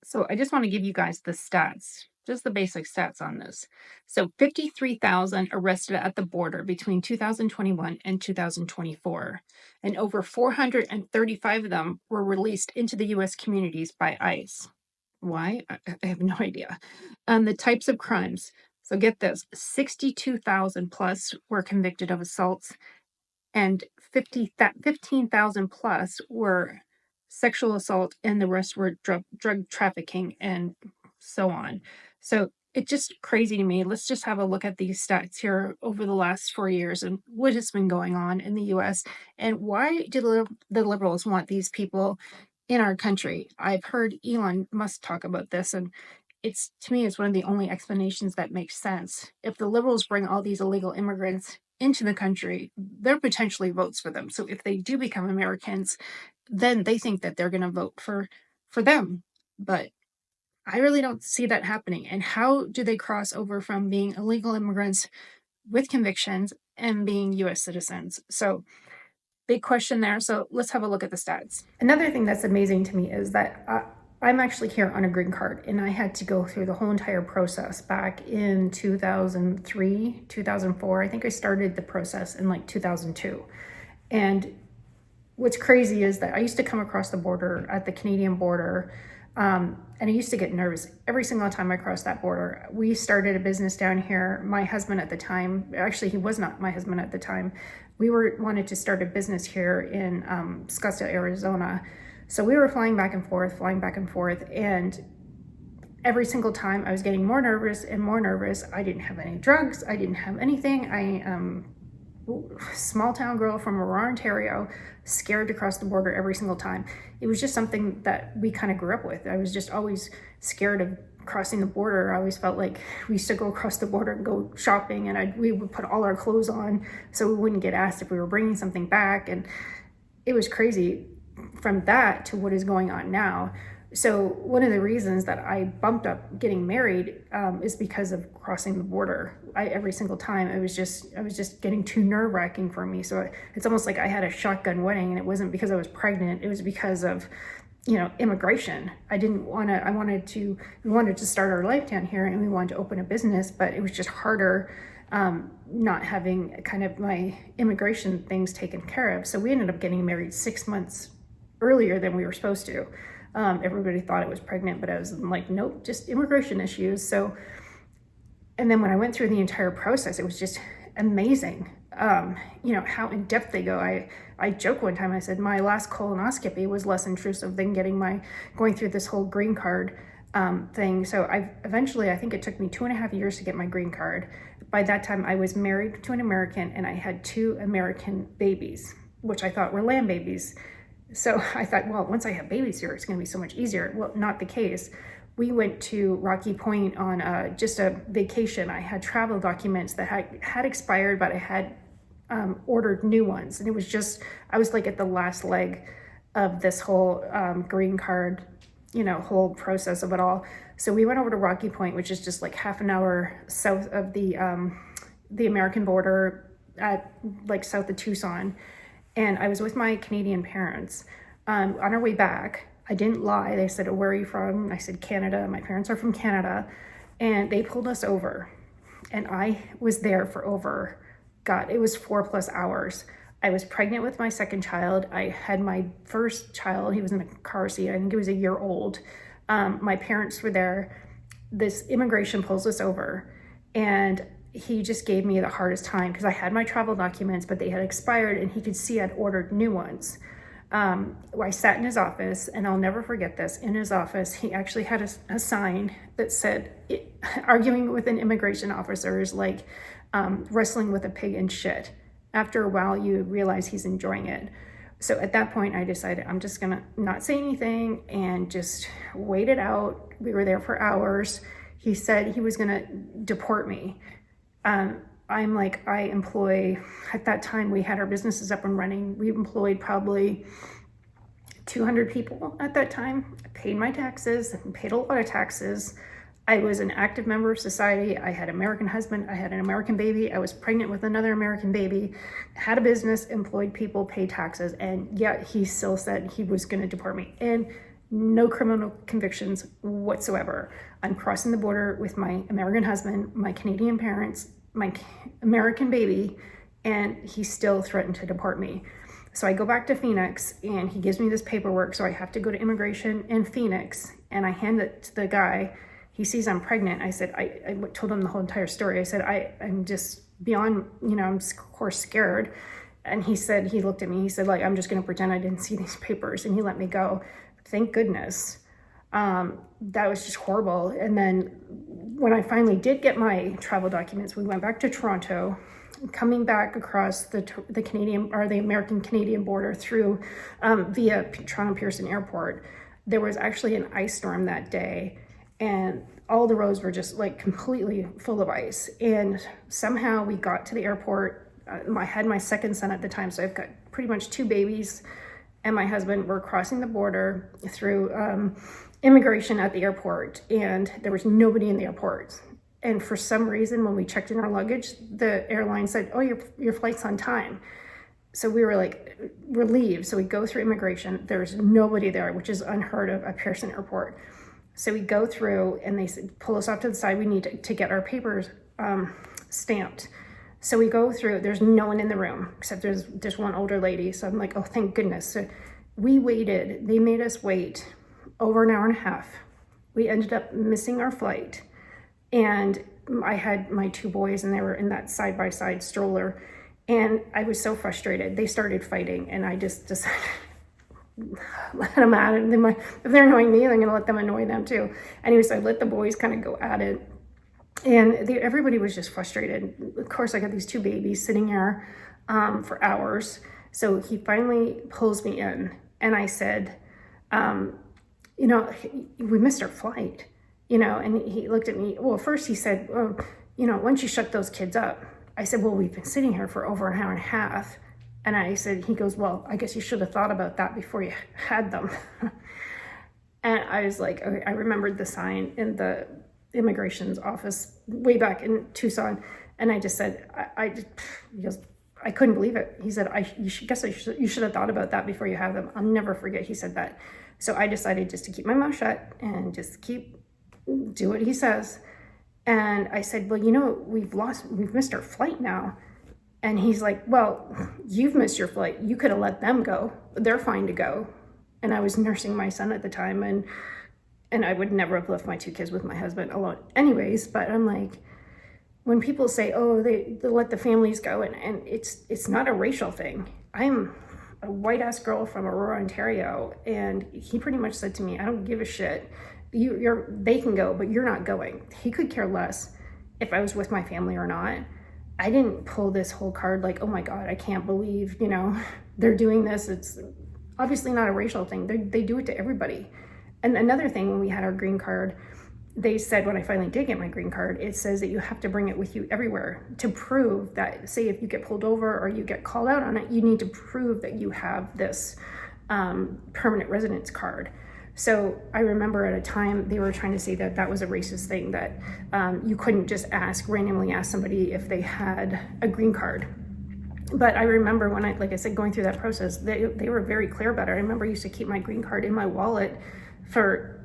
So I just want to give you guys the stats, just the basic stats on this. So 53,000 arrested at the border between 2021 and 2024, and over 435 of them were released into the US communities by ICE. Why? I have no idea. The types of crimes. So get this, 62,000 plus were convicted of assaults and 15,000 plus were sexual assault, and the rest were drug trafficking and so on. So it's just crazy to me. Let's just have a look at these stats here over the last 4 years and what has been going on in the US and why do the liberals want these people in our country. I've heard Elon Musk talk about this, and it's to me it's one of the only explanations that makes sense. If the liberals bring all these illegal immigrants into the country, they're potentially votes for them. So if they do become Americans, then they think that they're going to vote for them. But I really don't see that happening. And how do they cross over from being illegal immigrants with convictions and being US citizens? So big question there. So let's have a look at the stats. Another thing that's amazing to me is that I'm actually here on a green card, and I had to go through the whole entire process back in 2003, 2004. I think I started the process in like 2002. And what's crazy is that I used to come across the border at the Canadian border, and I used to get nervous every single time I crossed that border. We started a business down here. My husband at the time, actually, he was not my husband at the time. We wanted to start a business here in Scottsdale, Arizona. So we were flying back and forth, and every single time I was getting more nervous and more nervous. I didn't have any drugs. I didn't have anything. Small town girl from Aurora, Ontario, scared to cross the border every single time. It was just something that we kind of grew up with. I was just always scared of crossing the border. I always felt like we used to go across the border and go shopping, and we would put all our clothes on so we wouldn't get asked if we were bringing something back. And it was crazy from that to what is going on now. So one of the reasons that I bumped up getting married is because of crossing the border. Every single time I was just getting too nerve-wracking for me. So it's almost like I had a shotgun wedding, and it wasn't because I was pregnant. It was because of immigration. We wanted to start our life down here, and we wanted to open a business, but it was just harder not having kind of my immigration things taken care of. So we ended up getting married 6 months earlier than we were supposed to. Everybody thought I was pregnant, but I was like, nope, just immigration issues. So, and then when I went through the entire process, it was just amazing. How in depth they go. I joke one time, I said my last colonoscopy was less intrusive than going through this whole green card thing. So I think it took me 2.5 years to get my green card. By that time I was married to an American, and I had 2 American babies, which I thought were land babies. So I thought, well, once I have babies here, it's going to be so much easier. Well, not the case. We went to Rocky Point on just a vacation. I had travel documents that had expired, but I had ordered new ones. And I was like at the last leg of this whole green card, whole process of it all. So we went over to Rocky Point, which is just like half an hour south of the American border at like south of Tucson. And I was with my Canadian parents. On our way back, I didn't lie. They said, where are you from? I said, Canada. My parents are from Canada. And they pulled us over. And I was there for it was 4+ hours. I was pregnant with my second child. I had my first child. He was in a car seat. I think he was a year old. My parents were there. This immigration pulls us over. And he just gave me the hardest time because I had my travel documents, but they had expired, and he could see I'd ordered new ones. I sat in his office, and I'll never forget this. In his office, he actually had a sign that said, arguing with an immigration officer is like wrestling with a pig in shit. After a while, you realize he's enjoying it. So at that point, I decided I'm just gonna not say anything and just wait it out. We were there for hours. He said he was gonna deport me. At that time we had our businesses up and running. We employed probably 200 people at that time. I paid my taxes and paid a lot of taxes. I was an active member of society. I had an American husband. I had an American baby. I was pregnant with another American baby, had a business, employed people, paid taxes. And yet he still said he was going to deport me. And no criminal convictions whatsoever. I'm crossing the border with my American husband, my Canadian parents, my American baby, and he still threatened to deport me. So I go back to Phoenix and he gives me this paperwork. So I have to go to immigration in Phoenix and I hand it to the guy. He sees I'm pregnant. I said, I told him the whole entire story. I said, I'm just beyond, I'm of course scared. And he said, he looked at me, he said, like, I'm just going to pretend I didn't see these papers. And he let me go. Thank goodness. That was just horrible. And then when I finally did get my travel documents, we went back to Toronto, coming back across the Canadian or the American-Canadian border through via Toronto Pearson Airport. There was actually an ice storm that day, and all the roads were just like completely full of ice. And somehow we got to the airport. I had my second son at the time, so I've got pretty much 2 babies, and my husband were crossing the border through immigration at the airport, and there was nobody in the airport. And for some reason, when we checked in our luggage, the airline said, oh, your flight's on time. So we were like relieved. So we go through immigration. There's nobody there, which is unheard of at Pearson Airport. So we go through and they said, pull us off to the side. We need to get our papers stamped. So we go through, there's no one in the room except there's one older lady. So I'm like, oh, thank goodness. So we waited, they made us wait over an hour and a half. We ended up missing our flight. And I had my 2 boys and they were in that side-by-side stroller. And I was so frustrated. They started fighting and I just decided, let them at it. If they're annoying me, I'm gonna let them annoy them too. Anyway, so I let the boys kind of go at it. And everybody was just frustrated. Of course, I got these 2 babies sitting here for hours. So he finally pulls me in and I said, we missed our flight. And he looked at me. Well, first he said, oh, why don't you shut those kids up? I said, well, we've been sitting here for over an hour and a half. And I said, he goes, well, I guess you should have thought about that before you had them. And I was like, okay, I remembered the sign in the immigration's office way back in Tucson. And I just said, he goes, I couldn't believe it. He said, you should have thought about that before you have them. I'll never forget he said that. So I decided just to keep my mouth shut and just do what he says. And I said, well, we've missed our flight now. And he's like, well, you've missed your flight. You could have let them go. They're fine to go. And I was nursing my son at the time, and I would never have left my 2 kids with my husband alone anyways. But I'm like, when people say, oh, they let the families go, and it's not a racial thing. I'm a white-ass girl from Aurora, Ontario, and he pretty much said to me, I don't give a shit. They can go, but you're not going. He could care less if I was with my family or not. I didn't pull this whole card like, oh my God, I can't believe, they're doing this. It's obviously not a racial thing. They do it to everybody. And another thing, when we had our green card, they said, when I finally did get my green card, it says that you have to bring it with you everywhere to prove that, say if you get pulled over or you get called out on it, you need to prove that you have this permanent residence card. So I remember at a time they were trying to say that was a racist thing, that you couldn't just randomly ask somebody if they had a green card. But I remember when like I said, going through that process, they were very clear about it. I remember I used to keep my green card in my wallet for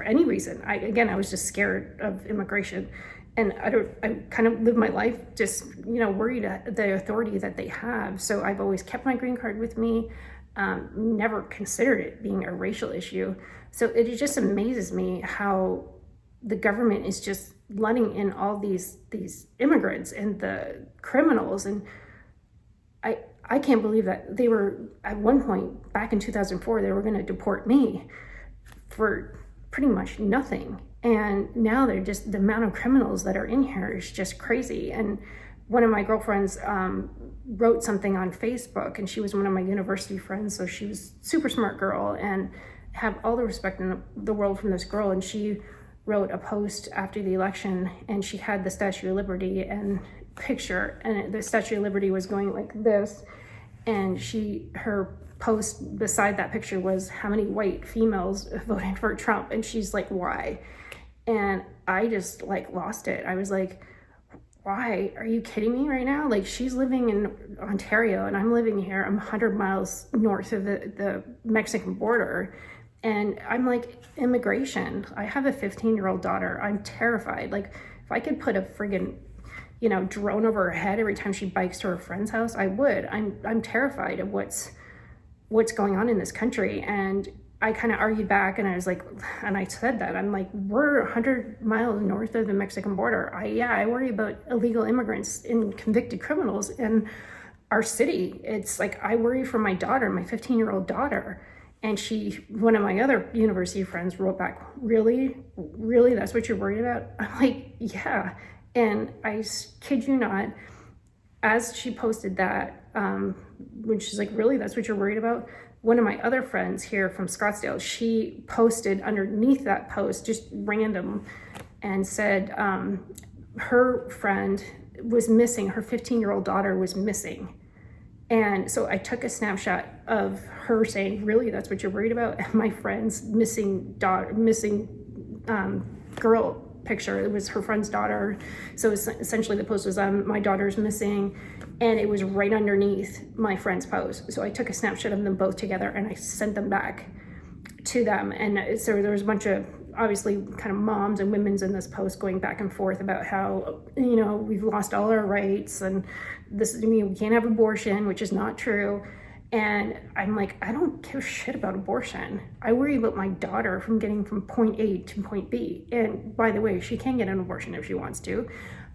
any reason. I was just scared of immigration. And I kind of live my life just, worried at the authority that they have. So I've always kept my green card with me. Never considered it being a racial issue. So it just amazes me how the government is just letting in all these immigrants and the criminals. And I can't believe that they were, at one point back in 2004, they were going to deport me for pretty much nothing. And now they're just, the amount of criminals that are in here is just crazy. And one of my girlfriends wrote something on Facebook, and she was one of my university friends, so she was a super smart girl and have all the respect in the world from this girl. And she wrote a post after the election, and she had the Statue of Liberty and picture, and the Statue of Liberty was going like this, and her post beside that picture was how many white females voted for Trump, and she's like, why? And I just lost it. I was like, why? Are you kidding me right now? Like, she's living in Ontario and I'm living here. I'm 100 miles north of the Mexican border, And I'm like, immigration. I have a 15-year-old daughter. I'm terrified. Like, if I could put a friggin', drone over her head every time she bikes to her friend's house, I would. I'm terrified of what's going on in this country. And I kind of argued back, and I was like, and I said that, I'm like, we're 100 miles north of the Mexican border. I worry about illegal immigrants and convicted criminals in our city. It's like, I worry for my daughter, my 15-year-old daughter. And one of my other university friends wrote back, really? Really? That's what you're worried about? I'm like, yeah. And I kid you not, as she posted that, when she's like, really, that's what you're worried about? One of my other friends here from Scottsdale, she posted underneath that post, just random, and said her friend was missing, her 15-year-old daughter was missing. And so I took a snapshot of her saying, really, that's what you're worried about? And my friend's missing girl picture, it was her friend's daughter. So essentially the post was, my daughter's missing. And it was right underneath my friend's post. So I took a snapshot of them both together and I sent them back to them. And so there was a bunch of, obviously, kind of moms and women's in this post going back and forth about how, we've lost all our rights, and we can't have abortion, which is not true. And I'm like, I don't give a shit about abortion. I worry about my daughter from getting from point A to point B. And by the way, she can get an abortion if she wants to.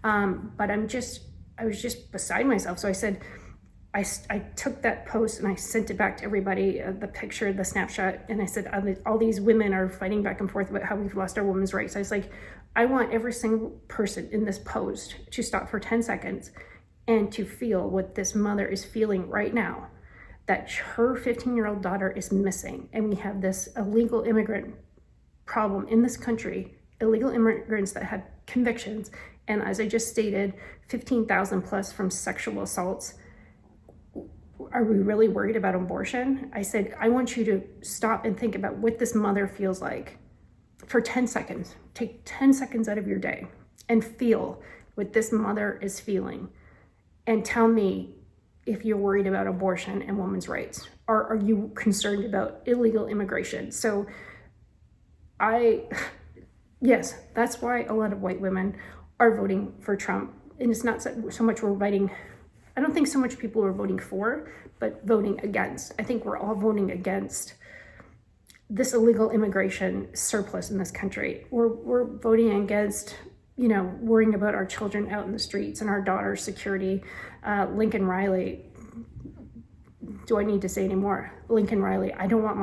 But I was just beside myself. So I said, I took that post and I sent it back to everybody, the picture, the snapshot, and I said, all these women are fighting back and forth about how we've lost our women's rights. I was like, I want every single person in this post to stop for 10 seconds and to feel what this mother is feeling right now, that her 15-year-old daughter is missing. And we have this illegal immigrant problem in this country, illegal immigrants that have convictions. And as I just stated, 15,000 plus from sexual assaults. Are we really worried about abortion? I said, I want you to stop and think about what this mother feels like for 10 seconds. Take 10 seconds out of your day and feel what this mother is feeling. And tell me if you're worried about abortion and women's rights, or are you concerned about illegal immigration? So yes, that's why a lot of white women are voting for Trump. And it's not so much we're voting, I don't think so much people are voting for, but voting against. I think we're all voting against this illegal immigration surplus in this country. We're voting against, worrying about our children out in the streets and our daughter's security. Lincoln Riley, do I need to say any more? Lincoln Riley, I don't want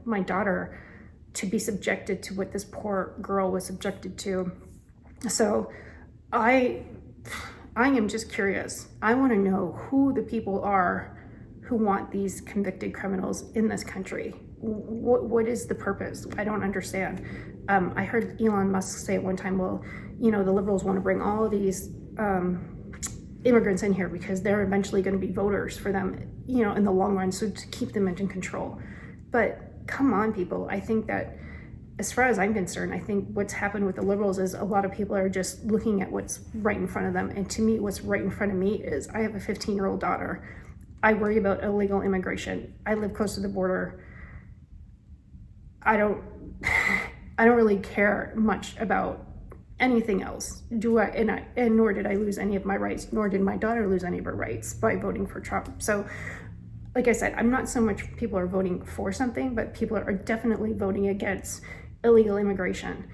my daughter to be subjected to what this poor girl was subjected to. So I am just curious. I want to know who the people are who want these convicted criminals in this country. What is the purpose? I don't understand. I heard Elon Musk say at one time, well, the liberals want to bring all of these immigrants in here because they're eventually going to be voters for them, in the long run, so to keep them in control. But come on, people. I think that, as far as I'm concerned, I think what's happened with the liberals is a lot of people are just looking at what's right in front of them. And to me, what's right in front of me is I have a 15-year-old daughter. I worry about illegal immigration. I live close to the border. I don't really care much about anything else. And nor did I lose any of my rights, nor did my daughter lose any of her rights by voting for Trump. So, like I said, I'm not so much people are voting for something, but people are definitely voting against illegal immigration.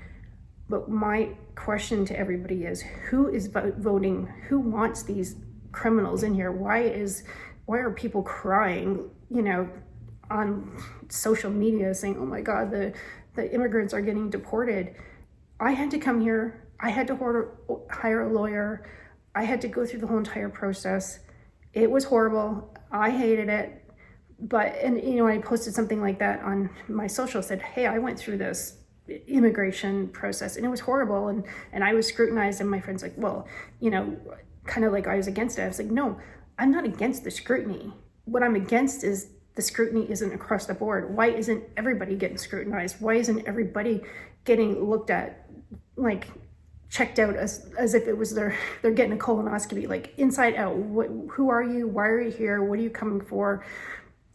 But my question to everybody is, who is voting? Who wants these criminals in here? Why are people crying, on social media saying, oh my God, the immigrants are getting deported? I had to come here. I had to hire a lawyer. I had to go through the whole entire process. It was horrible. I hated it. But, I posted something like that on my social, said, hey, I went through this immigration process and it was horrible. And I was scrutinized, and my friend's like, well, kind of like I was against it. I was like, no, I'm not against the scrutiny. What I'm against is the scrutiny isn't across the board. Why isn't everybody getting scrutinized? Why isn't everybody getting looked at, like checked out as if it was they're getting a colonoscopy, like inside out? Who are you? Why are you here? What are you coming for?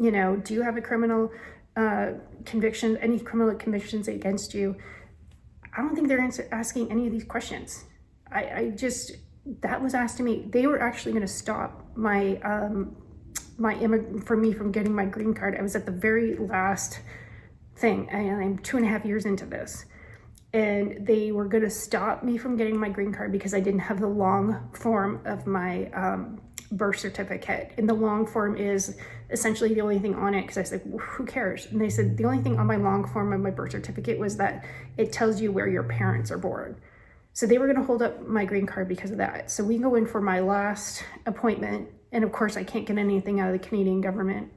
Do you have a criminal convictions, any criminal convictions against you. I don't think they're asking any of these questions. That was asked to me. They were actually going to stop for me from getting my green card. I was at the very last thing, and I'm 2.5 years into this. And they were going to stop me from getting my green card because I didn't have the long form of my birth certificate. And the long form is essentially the only thing on it, because I said, well, who cares? And they said, the only thing on my long form of my birth certificate was that it tells you where your parents are born. So they were going to hold up my green card because of that. So we go in for my last appointment. And of course, I can't get anything out of the Canadian government,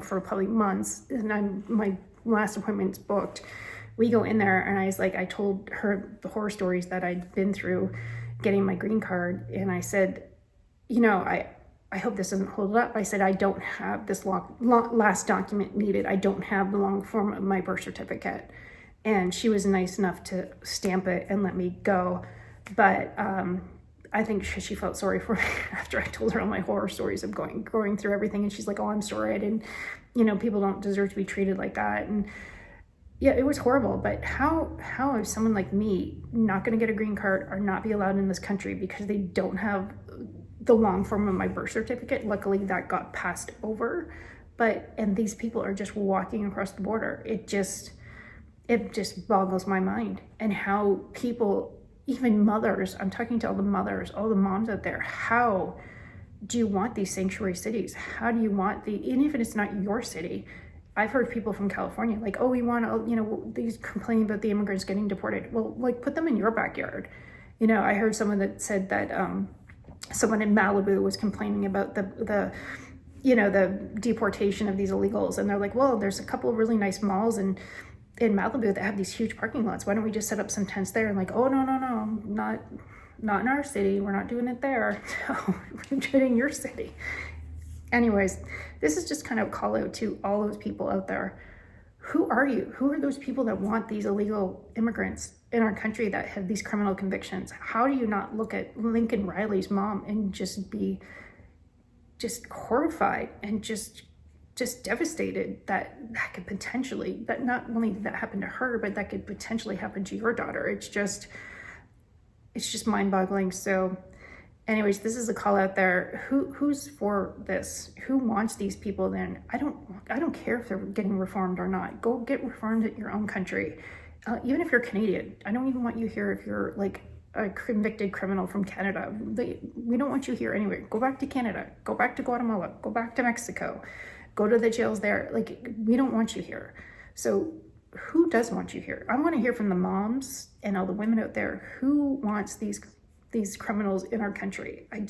for probably months. And my last appointment's booked. We go in there, and I told her the horror stories that I'd been through getting my green card. And I said, I hope this doesn't hold up. I said, I don't have this last document needed. I don't have the long form of my birth certificate. And she was nice enough to stamp it and let me go. But I think she felt sorry for me after I told her all my horror stories of going through everything. And she's like, oh, I'm sorry. I didn't, people don't deserve to be treated like that. And yeah, it was horrible. But how is someone like me not going to get a green card or not be allowed in this country because they don't have the long form of my birth certificate? Luckily, that got passed over. And these people are just walking across the border. It just boggles my mind. And how people, even mothers, I'm talking to all the mothers, all the moms out there, how do you want these sanctuary cities? How do you want even if it's not your city? I've heard people from California like, oh, we want, these complaining about the immigrants getting deported. Well, put them in your backyard. I heard someone that said that someone in Malibu was complaining about the deportation of these illegals. And they're like, well, there's a couple of really nice malls in Malibu that have these huge parking lots. Why don't we just set up some tents there? And oh, no, not in our city. We're not doing it there. No, we're doing it in your city. Anyways, this is just kind of a call out to all those people out there. Who are you? Who are those people that want these illegal immigrants in our country that have these criminal convictions? How do you not look at Lincoln Riley's mom and just be just horrified and just devastated that could potentially, that not only did that happen to her, but that could potentially happen to your daughter. It's just mind-boggling. So anyways, this is a call out there. Who's for this? Who wants these people then? I don't care if they're getting reformed or not. Go get reformed at your own country. Even if you're Canadian, I don't even want you here if you're like a convicted criminal from Canada. We don't want you here anyway. Go back to Canada. Go back to Guatemala. Go back to Mexico. Go to the jails there. We don't want you here. So who does want you here? I want to hear from the moms and all the women out there. Who wants these criminals in our country? I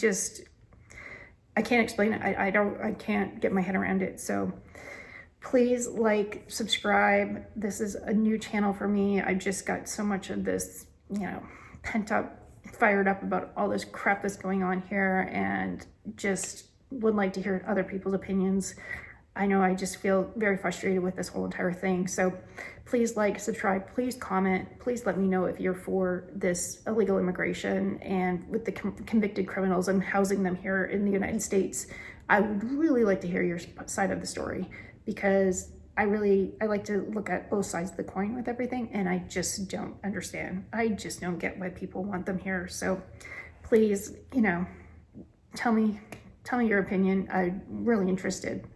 can't explain it. I can't get my head around it. So please subscribe. This is a new channel for me. I just got so much of this, pent up, fired up about all this crap that's going on here, and just would like to hear other people's opinions. I know I just feel very frustrated with this whole entire thing. So please subscribe, please comment, please let me know if you're for this illegal immigration and with the convicted criminals and housing them here in the United States. I would really like to hear your side of the story, because I like to look at both sides of the coin with everything, and I just don't understand. I just don't get why people want them here. So please, tell me your opinion. I'm really interested.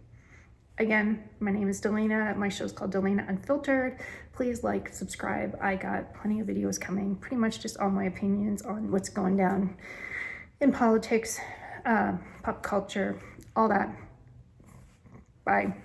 Again, my name is Delania. My show's called Delania Unfiltered. Please subscribe. I got plenty of videos coming, pretty much just all my opinions on what's going down in politics, pop culture, all that. Bye.